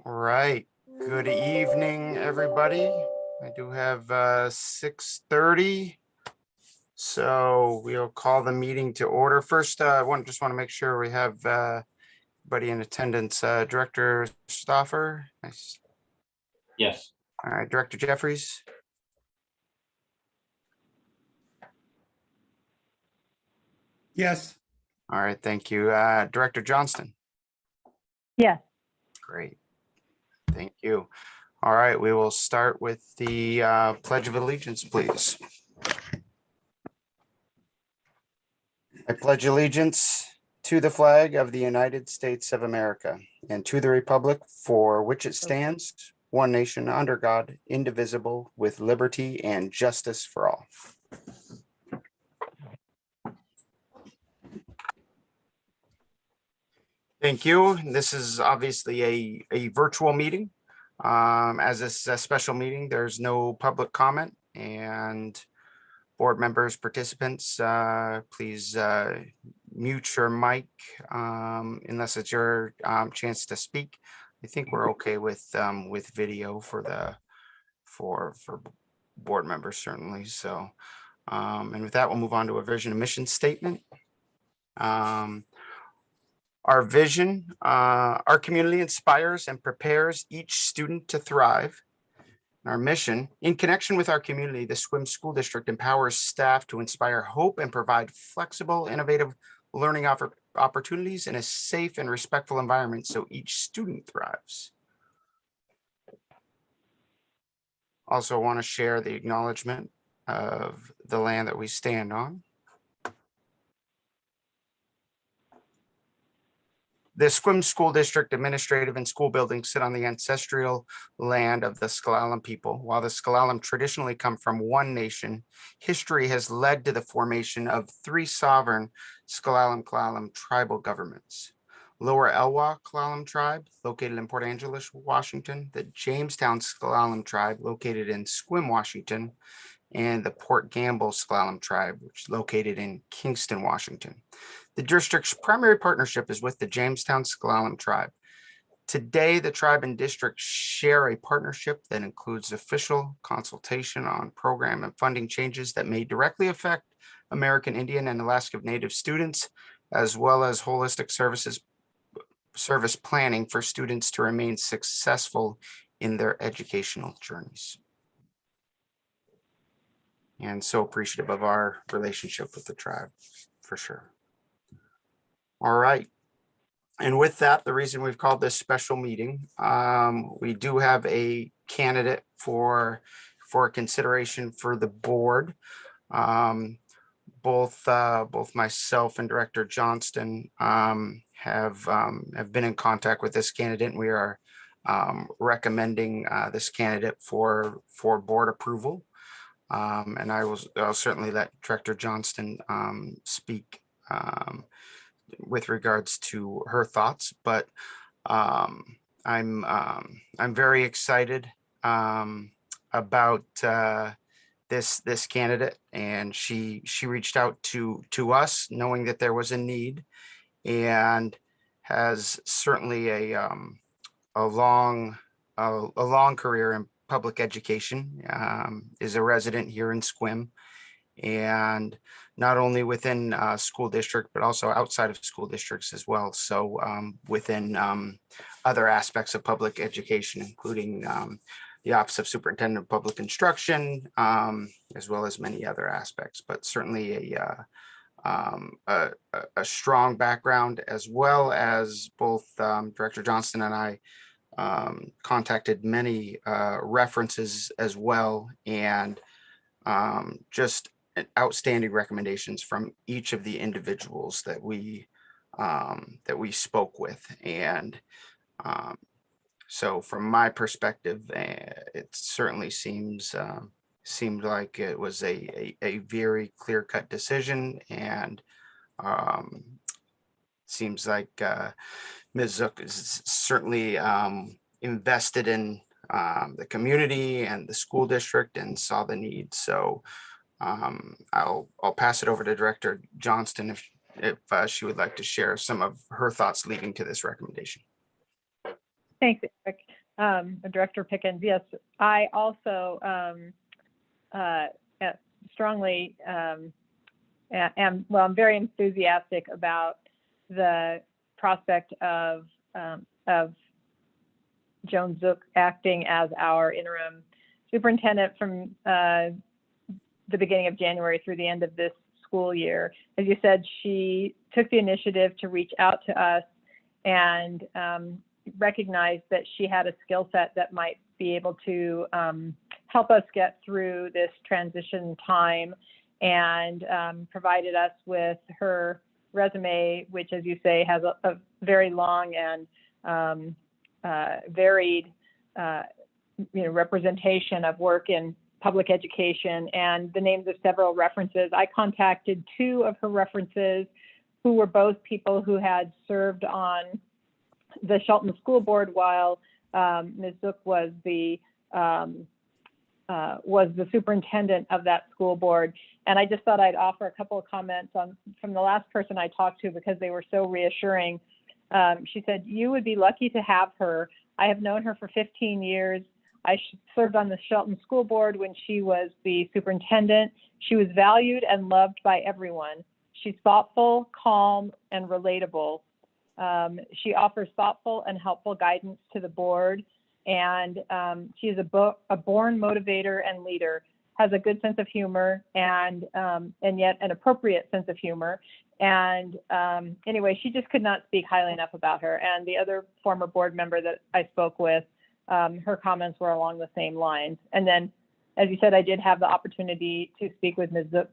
All right. Good evening, everybody. I do have 6:30. So we'll call the meeting to order. First, I just want to make sure we have everybody in attendance. Director Stoffer. Nice. Yes. All right, Director Jeffries. Yes. All right, thank you. Director Johnston. Yes. Great. Thank you. All right, we will start with the Pledge of Allegiance, please. I pledge allegiance to the flag of the United States of America and to the republic for which it stands, one nation under God, indivisible, with liberty and justice for all. Thank you. This is obviously a virtual meeting. As this is a special meeting, there's no public comment, and board members, participants, please mute your mic unless it's your chance to speak. I think we're okay with video for board members, certainly. So, and with that, we'll move on to a vision and mission statement. Our vision, our community inspires and prepares each student to thrive. Our mission, in connection with our community, the SWIM School District empowers staff to inspire hope and provide flexible, innovative learning opportunities in a safe and respectful environment so each student thrives. Also want to share the acknowledgement of the land that we stand on. The SWIM School District administrative and school buildings sit on the ancestral land of the S'Klallam people. While the S'Klallam traditionally come from one nation, history has led to the formation of three sovereign S'Klallam tribal governments. Lower Elwha S'Klallam tribe, located in Port Angeles, Washington, the Jamestown S'Klallam tribe, located in Sequim, Washington, and the Port Gamble S'Klallam tribe, which is located in Kingston, Washington. The district's primary partnership is with the Jamestown S'Klallam tribe. Today, the tribe and district share a partnership that includes official consultation on program and funding changes that may directly affect American Indian and Alaska Native students, as well as holistic service planning for students to remain successful in their educational journeys. And so appreciative of our relationship with the tribe, for sure. All right. And with that, the reason we've called this special meeting, we do have a candidate for consideration for the board. Both myself and Director Johnston have been in contact with this candidate. And we are recommending this candidate for board approval. And I'll certainly let Director Johnston speak with regards to her thoughts, but I'm very excited about this candidate, and she reached out to us knowing that there was a need, and has certainly a long career in public education, is a resident here in Sequim, and not only within school district, but also outside of school districts as well. So within other aspects of public education, including the Office of Superintendent of Public Instruction, as well as many other aspects, but certainly a strong background, as well as both Director Johnston and I contacted many references as well, and just outstanding recommendations from each of the individuals that we spoke with. And so from my perspective, it certainly seemed like it was a very clear-cut decision, and seems like Ms. Zook is certainly invested in the community and the school district and saw the need. So I'll pass it over to Director Johnston if she would like to share some of her thoughts leading to this recommendation. Thanks, Eric. Director Pickens. Yes, I also strongly I'm very enthusiastic about the prospect of Joan Zook acting as our interim superintendent from the beginning of January through the end of this school year. As you said, she took the initiative to reach out to us and recognized that she had a skill set that might be able to help us get through this transition time, and provided us with her resume, which, as you say, has a very long and varied representation of work in public education, and the names of several references. I contacted 2 of her references, who were both people who had served on the Shelton School Board while Ms. Zook was the superintendent of that school board. And I just thought I'd offer a couple of comments from the last person I talked to, because they were so reassuring. She said, "You would be lucky to have her. I have known her for 15 years. I served on the Shelton School Board when she was the superintendent. She was valued and loved by everyone. She's thoughtful, calm, and relatable. She offers thoughtful and helpful guidance to the board, and she is a born motivator and leader, has a good sense of humor, and yet an appropriate sense of humor." And anyway, she just could not speak highly enough about her. And the other former board member that I spoke with, her comments were along the same lines. And then, as you said, I did have the opportunity to speak with Ms. Zook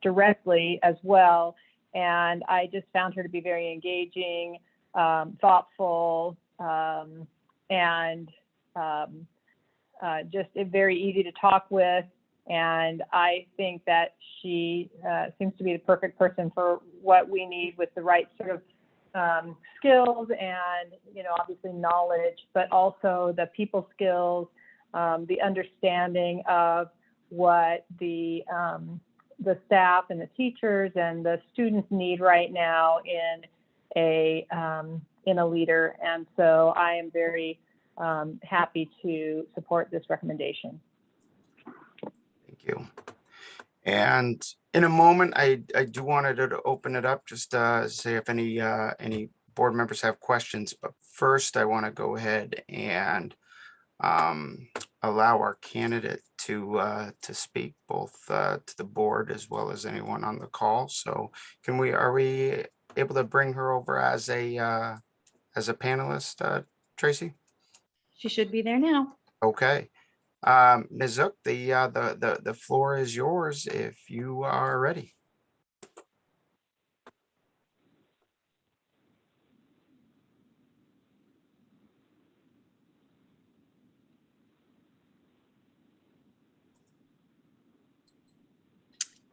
directly as well. And I just found her to be very engaging, thoughtful, and just very easy to talk with. And I think that she seems to be the perfect person for what we need, with the right sort of skills and, obviously knowledge, but also the people skills, the understanding of what the staff and the teachers and the students need right now in a leader. And so I am very happy to support this recommendation. Thank you. And in a moment, I do wanted to open it up, just say if any board members have questions. But first, I want to go ahead and allow our candidate to speak, both to the board as well as anyone on the call. So are we able to bring her over as a panelist, Tracy? She should be there now. Okay. Ms. Zook, the floor is yours if you are ready.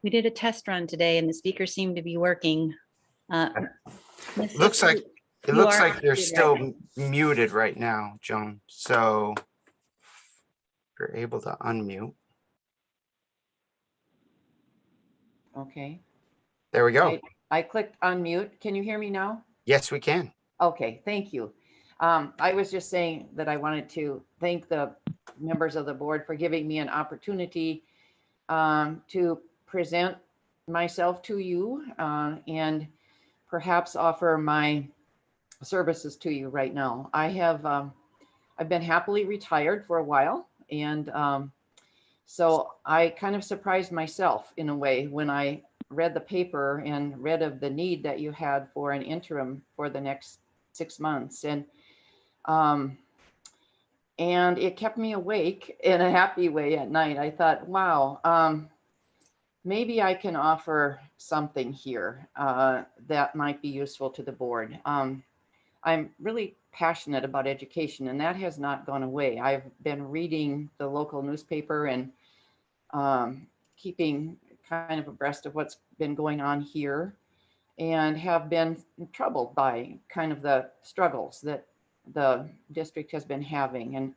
We did a test run today and the speaker seemed to be working. Ms. Looks Zook, like you looks are like you're muted still right muted right now, Joan. So if you're able to unmute. Okay. There we go. I clicked unmute. Can you hear me now? Yes, we can. Okay, thank you. I was just saying that I wanted to thank the members of the board for giving me an opportunity to present myself to you and perhaps offer my services to you right now. I've been happily retired for a while, and so I kind of surprised myself in a way when I read the paper and read of the need that you had for an interim for the next 6 months. And it kept me awake in a happy way at night. I thought, wow, maybe I can offer something here that might be useful to the board. I'm really passionate about education, and that has not gone away. I've been reading the local newspaper and keeping kind of abreast of what's been going on here, and have been troubled by kind of the struggles that the district has been having.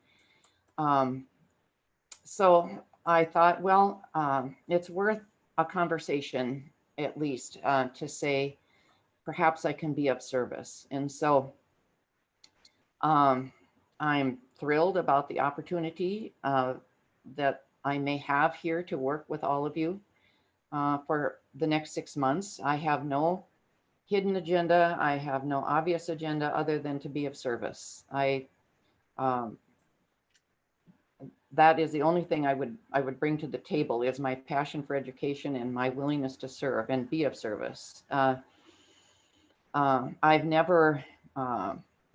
And so I thought, well, it's worth a conversation at least to say, perhaps I can be of service. And so I'm thrilled about the opportunity that I may have here to work with all of you for the next 6 months. I have no hidden agenda. I have no obvious agenda other than to be of service. Um, that is the only thing I would bring to the table is my passion for education and my willingness to serve and be of service. I've never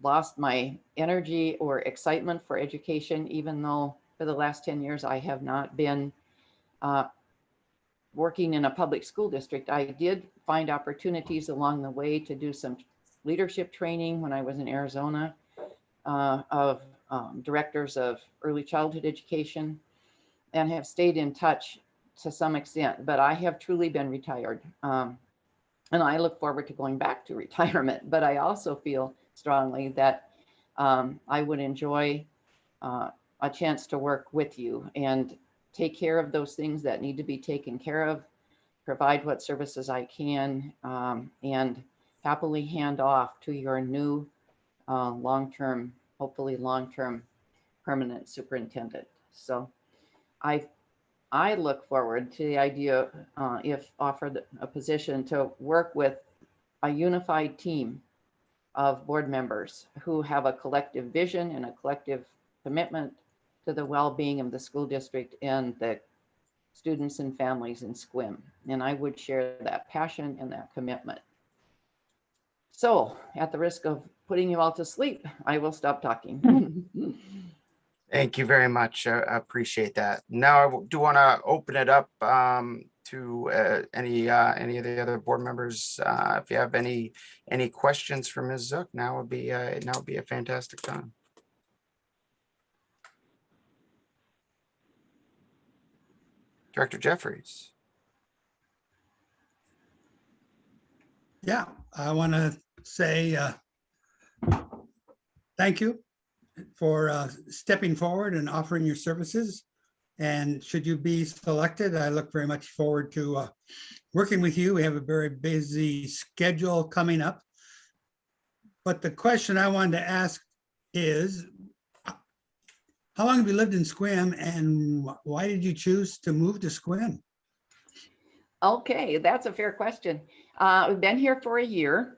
lost my energy or excitement for education, even though for the last 10 years I have not been working in a public school district. I did find opportunities along the way to do some leadership training when I was in Arizona of directors of early childhood education, and have stayed in touch to some extent, but I have truly been retired. And I look forward to going back to retirement, but I also feel strongly that I would enjoy a chance to work with you and take care of those things that need to be taken care of, provide what services I can, and happily hand off to your new long-term, hopefully long-term permanent superintendent. So I look forward to the idea, if offered a position, to work with a unified team of board members who have a collective vision and a collective commitment to the well-being of the school district and the students and families in SQUIM. And I would share that passion and that commitment. So at the risk of putting you all to sleep, I will stop talking. Thank you very much. I appreciate that. Now I do want to open it up to any of the other board members. If you have any questions for Ms. Zook, now would be a fantastic time. Director Jeffries. Yeah, I want to say thank you for stepping forward and offering your services. And should you be selected, I look very much forward to working with you. We have a very busy schedule coming up. But the question I wanted to ask is, how long have you lived in SQUIM, and why did you choose to move to SQUIM? Okay, that's a fair question. We've been here for a year.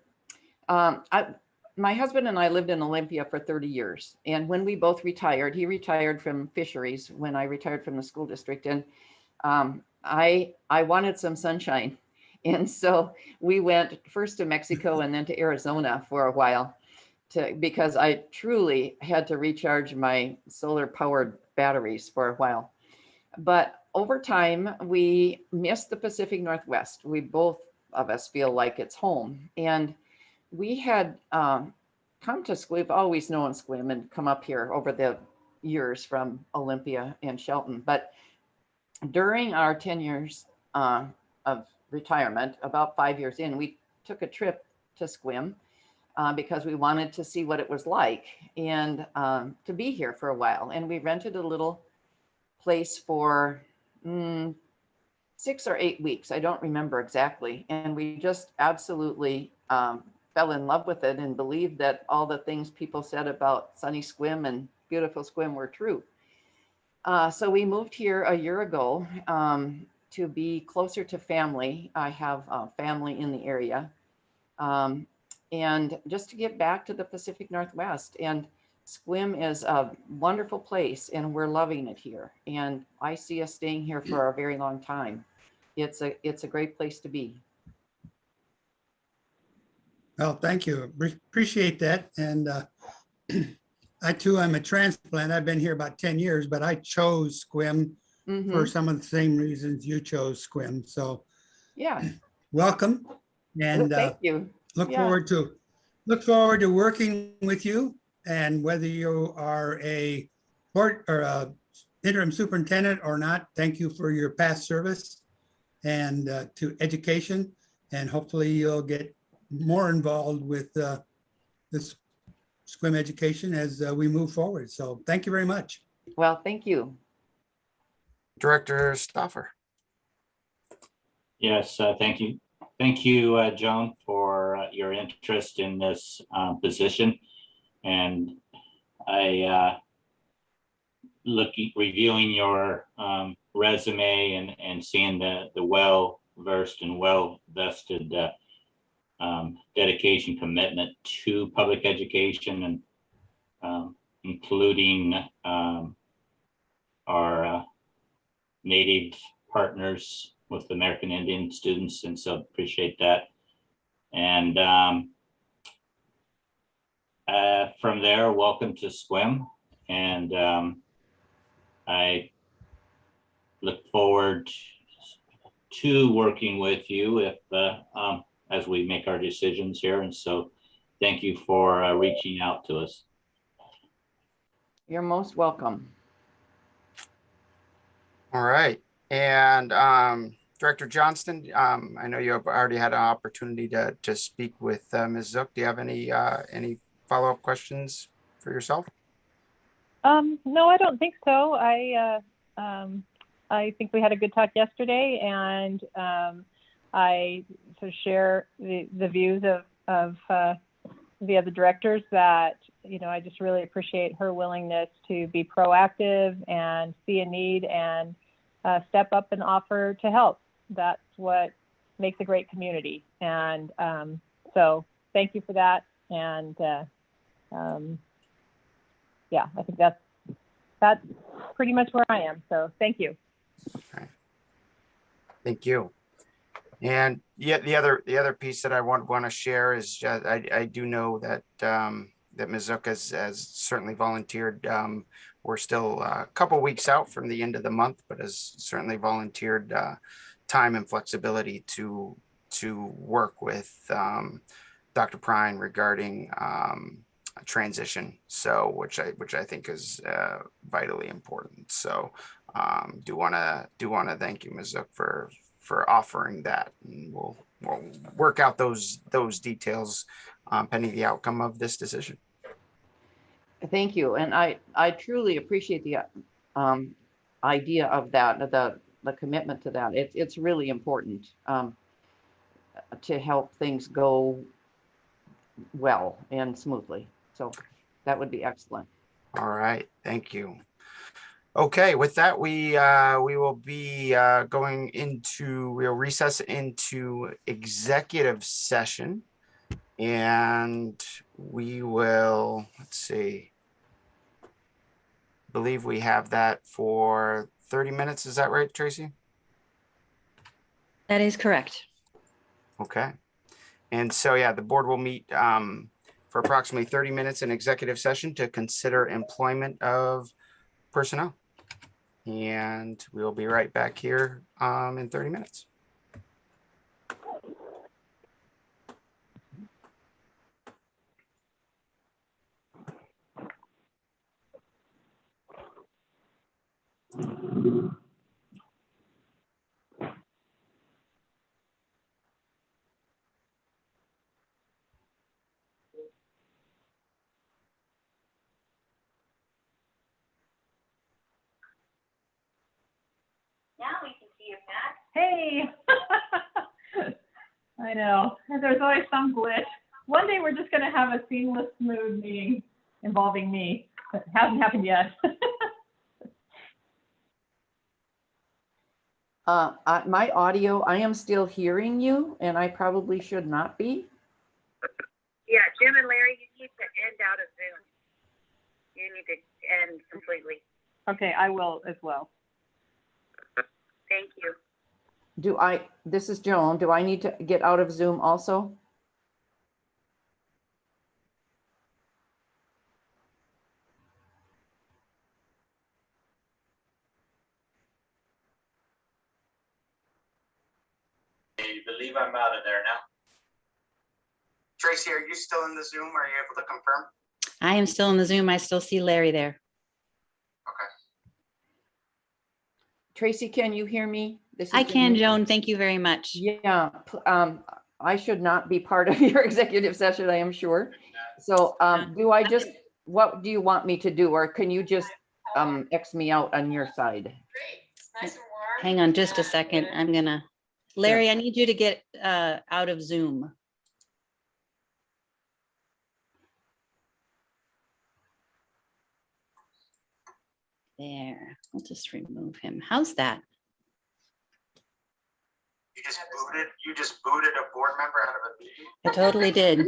My husband and I lived in Olympia for 30 years. And when we both retired, he retired from fisheries when I retired from the school district. And I wanted some sunshine. And so we went first to Mexico and then to Arizona for a while because I truly had to recharge my solar powered batteries for a while. But over time, we missed the Pacific Northwest. We both of us feel like it's home. And we had come to SQUIM, always known SQUIM, and come up here over the years from Olympia and Shelton. But during our 10 years of retirement, about 5 years in, we took a trip to SQUIM because we wanted to see what it was like and to be here for a while. And we rented a little place for 6 or 8 weeks. I don't remember exactly. And we just absolutely fell in love with it and believed that all the things people said about sunny SQUIM and beautiful SQUIM were true. So we moved here a year ago to be closer to family. I have family in the area. And just to get back to the Pacific Northwest. And SQUIM is a wonderful place and we're loving it here. And I see us staying here for a very long time. It's a great place to be. Well, thank you. Appreciate that. And I too, I'm a transplant. I've been here about 10 years, but I chose SQUIM for some of the same reasons you chose SQUIM. So yeah, welcome. And thank you. Look forward to working with you. And whether you are a board or a interim superintendent or not, thank you for your past service and to education. And hopefully you'll get more involved with this SQUIM education as we move forward. So thank you very much. Well, thank you. Director Stoffer. Yes, thank you. Thank you, Joan, for your interest in this position. And reviewing your resume and seeing the well-versed and well-vested dedication, commitment to public education, and including our Native partners with American Indian students, and so appreciate that. And from there, welcome to SWIM, and I look forward to working with you if as we make our decisions here. And so thank you for reaching out to us. You're most welcome. All right. And Director Johnston, I know you have already had an opportunity to speak with Ms. Zook. Do you have any follow-up questions for yourself? No, I don't think so. I think we had a good talk yesterday, and I sort of share the views of the other directors that, I just really appreciate her willingness to be proactive and see a need and step up and offer to help. That's what makes a great community. And so thank you for that. And yeah, I think that's pretty much where I am. So thank you. Okay. Thank you. And yet the other piece that I want to share is I do know that that Ms. Zook has certainly volunteered. We're still a couple weeks out from the end of the month, but has certainly volunteered time and flexibility to work with Dr. Prine regarding transition. So which I think is vitally important. So do want to thank you, Ms. Zook, for offering that, and we'll work out those details pending the outcome of this decision. Thank you. And I truly appreciate the idea of that, the commitment to that. It's really important to help things go well and smoothly. So that would be excellent. All right, thank you. Okay, with that, we will be we'll recess into executive session, and we will, let's see, believe we have that for 30 minutes. Is that right, Tracy? That is correct. Okay. And so, yeah, the board will meet for approximately 30 minutes in executive session to consider employment of personnel. And we'll be right back here in 30 minutes. Now we can see you, Pat. Hey. I know. There's always some glitch. One day we're just going to have a seamless, smooth meeting involving me. It hasn't happened yet. My audio, I am still hearing you, and I probably should not be. Yeah, Jim and Larry, you need to end out of Zoom. You need to end completely. Okay, I will as well. Thank you. This is Joan. Do I need to get out of Zoom also? I believe I'm out of there now. Tracy, are you still in the Zoom? Are you able to confirm? I am still in the Zoom. I still see Larry there. Okay. Tracy, can you hear me? This is I can, Joan. Joan. Thank you very much. Yeah, I should not be part of your executive session, I am sure. So what do you want me to do? Or can you just X me out on your side? Hang on just a second. Larry, I need you to get out of Zoom. There, we'll just remove him. How's that? You just booted a board member out of a meeting? I totally did.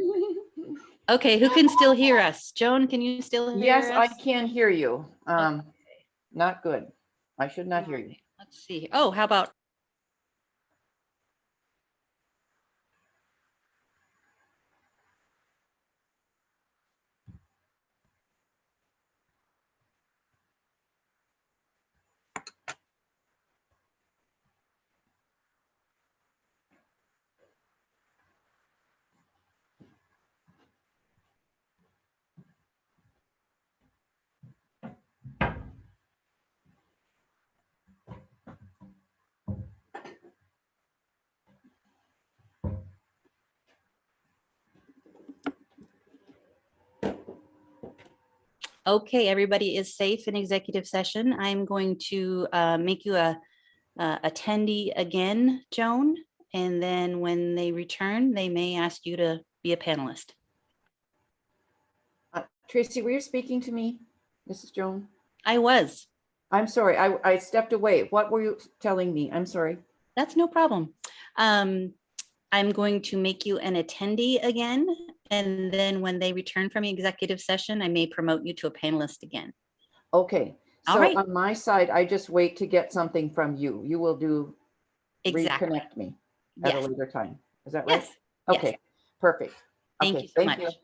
Okay, who can still hear us? Joan, can you still hear Yes, I us? can hear you. Not good. I should not hear you. Let's see. Oh, how about? Okay, everybody is safe in executive session. I'm going to make you a attendee again, Joan, and then when they return, they may ask you to be a panelist. Tracy, were you speaking to me? This is Joan. I was. I'm sorry. I stepped away. What were you telling me? I'm sorry. That's no problem. I'm going to make you an attendee again, and then when they return from executive session, I may promote you to a panelist again. Okay. All So right. on my side, I just wait to get something from you. You will do Exactly. reconnect me at a Yes. later time. Is that right? Yes. Yes. Okay. Perfect. Thank Okay, you so much.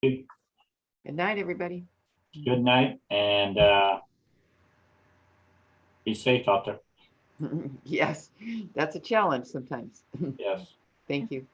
Good night, everybody. Good night and be safe out there. Yes, that's a challenge sometimes. Yes. Thank you.